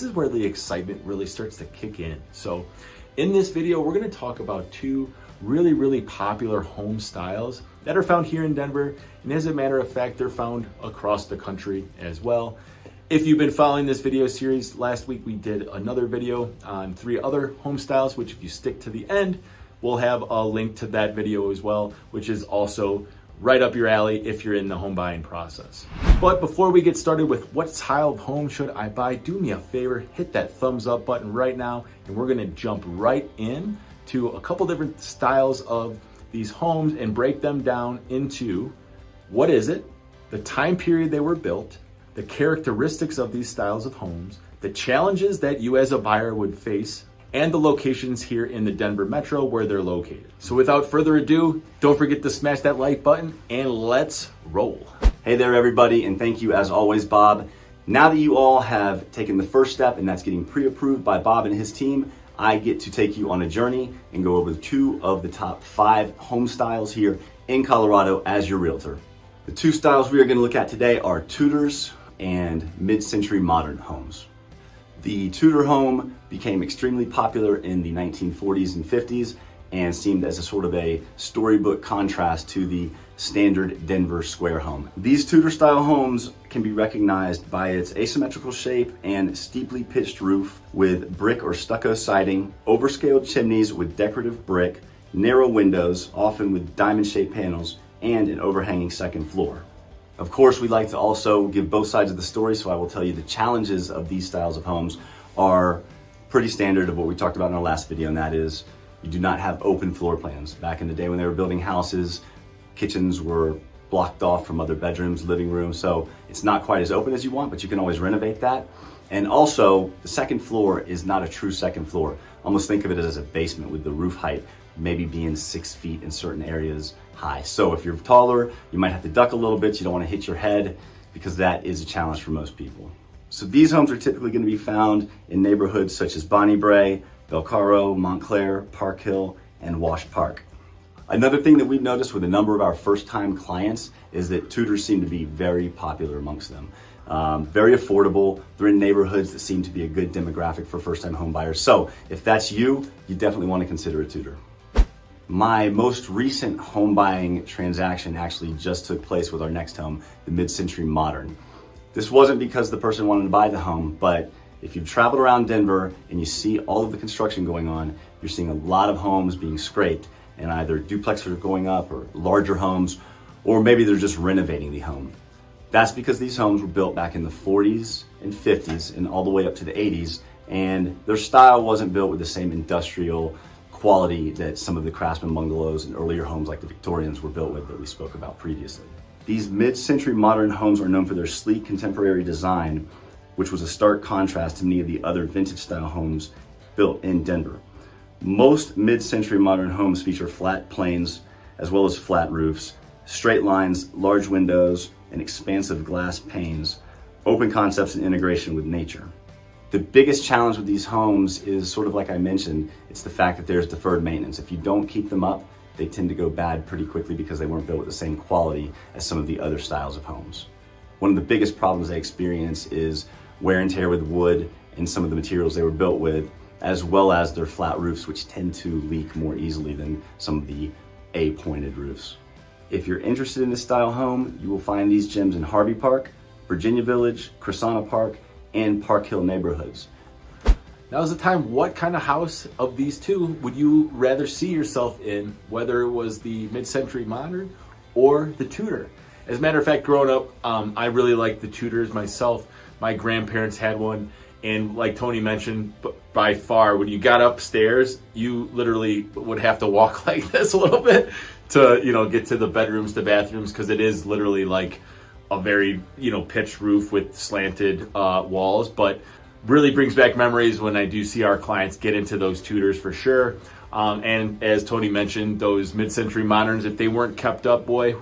This is where the excitement really starts to kick in. So in this video, we're going to talk about two really popular home styles that are found here in Denver. And as a matter of fact, they're found across the country as well. If you've been following this video series, last week we did another video on 3 other home styles, which if you stick to the end, we'll have a link to that video as well, which is also right up your alley if you're in the home buying process. But before we get started with what style of home should I buy, do me a favor, hit that thumbs up button right now, and we're gonna jump right in to a couple different styles of these homes and break them down into what is it, the time period they were built, the characteristics of these styles of homes, the challenges that you as a buyer would face, and the locations here in the Denver metro where they're located. So without further ado, don't forget to smash that like button and let's roll. Hey there everybody, and thank you as always, Bob. Now that you all have taken the first step, and that's getting pre-approved by Bob and his team, I get to take you on a journey and go over 2 of the top 5 home styles here in Colorado as your realtor. The 2 styles we are gonna look at today are Tudors and mid-century modern homes. The Tudor home became extremely popular in the 1940s and 50s and seemed as a sort of a storybook contrast to the standard Denver square home. These Tudor style homes can be recognized by its asymmetrical shape and steeply pitched roof with brick or stucco siding, overscaled chimneys with decorative brick, narrow windows, often with diamond-shaped panels, and an overhanging second floor. Of course, we like to also give both sides of the story, so I will tell you the challenges of these styles of homes are pretty standard of what we talked about in our last video, and that is you do not have open floor plans. Back in the day when they were building houses, kitchens were blocked off from other bedrooms, living rooms, so it's not quite as open as you want, but you can always renovate that. And also, the second floor is not a true second floor. Almost think of it as a basement with the roof height maybe being 6 feet in certain areas high. So if you're taller, you might have to duck a little bit. You don't want to hit your head because that is a challenge for most people. So these homes are typically going to be found in neighborhoods such as Bonnie Brae, Belcaro, Montclair, Park Hill, and Wash Park. Another thing that we've noticed with a number of our first-time clients is that Tudors seem to be very popular amongst them. Very affordable. They're in neighborhoods that seem to be a good demographic for first-time home buyers. So if that's you, you definitely want to consider a Tudor. My most recent home buying transaction actually just took place with our next home, the mid-century modern. This wasn't because the person wanted to buy the home, but if you've traveled around Denver and you see all of the construction going on, you're seeing a lot of homes being scraped, and either duplexes are going up or larger homes, or maybe they're just renovating the home. That's because these homes were built back in the 40s and 50s and all the way up to the 80s, and their style wasn't built with the same industrial quality that some of the craftsman bungalows and earlier homes like the Victorians were built with that we spoke about previously. These mid-century modern homes are known for their sleek contemporary design, which was a stark contrast to many of the other vintage style homes built in Denver. Most mid-century modern homes feature flat planes as well as flat roofs, straight lines, large windows, and expansive glass panes, open concepts and integration with nature. The biggest challenge with these homes is sort of like I mentioned, it's the fact that there's deferred maintenance. If you don't keep them up, they tend to go bad pretty quickly because they weren't built with the same quality as some of the other styles of homes. One of the biggest problems they experience is wear and tear with wood and some of the materials they were built with, as well as their flat roofs, which tend to leak more easily than some of the A-pointed roofs. If you're interested in this style home, you will find these gems in Harvey Park, Virginia Village, Crescenta Park, and Park Hill neighborhoods. Now's the time. What kind of house of these 2 would you rather see yourself in, whether it was the mid-century modern or the Tudor? As a matter of fact, growing up, I really liked the Tudors myself. My grandparents had one, and like Tony mentioned, by far, when you got upstairs, you literally would have to walk like this a little bit to, get to the bedrooms, the bathrooms, because it is literally like a very, pitched roof with slanted walls, but really brings back memories when I do see our clients get into those Tudors for sure. And as Tony mentioned, those mid-century moderns, if they weren't kept up, boy,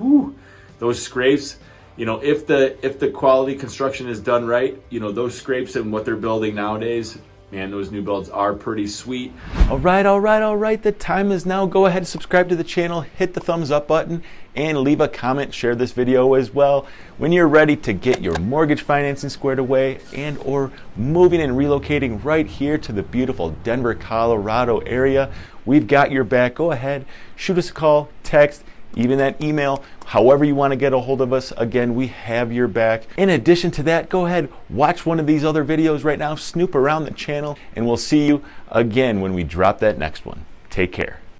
those scrapes, if the quality construction is done right, those scrapes and what they're building nowadays, Man, those new builds are pretty sweet. All right. The time is now. Go ahead and subscribe to the channel, hit the thumbs up button, and leave a comment. Share this video as well. When you're ready to get your mortgage financing squared away and or moving and relocating right here to the beautiful Denver, Colorado area, we've got your back. Go ahead, shoot us a call, text, even that email, however you want to get a hold of us. Again, we have your back. In addition to that, go ahead, watch one of these other videos right now, snoop around the channel, and we'll see you again when we drop that next one. Take care.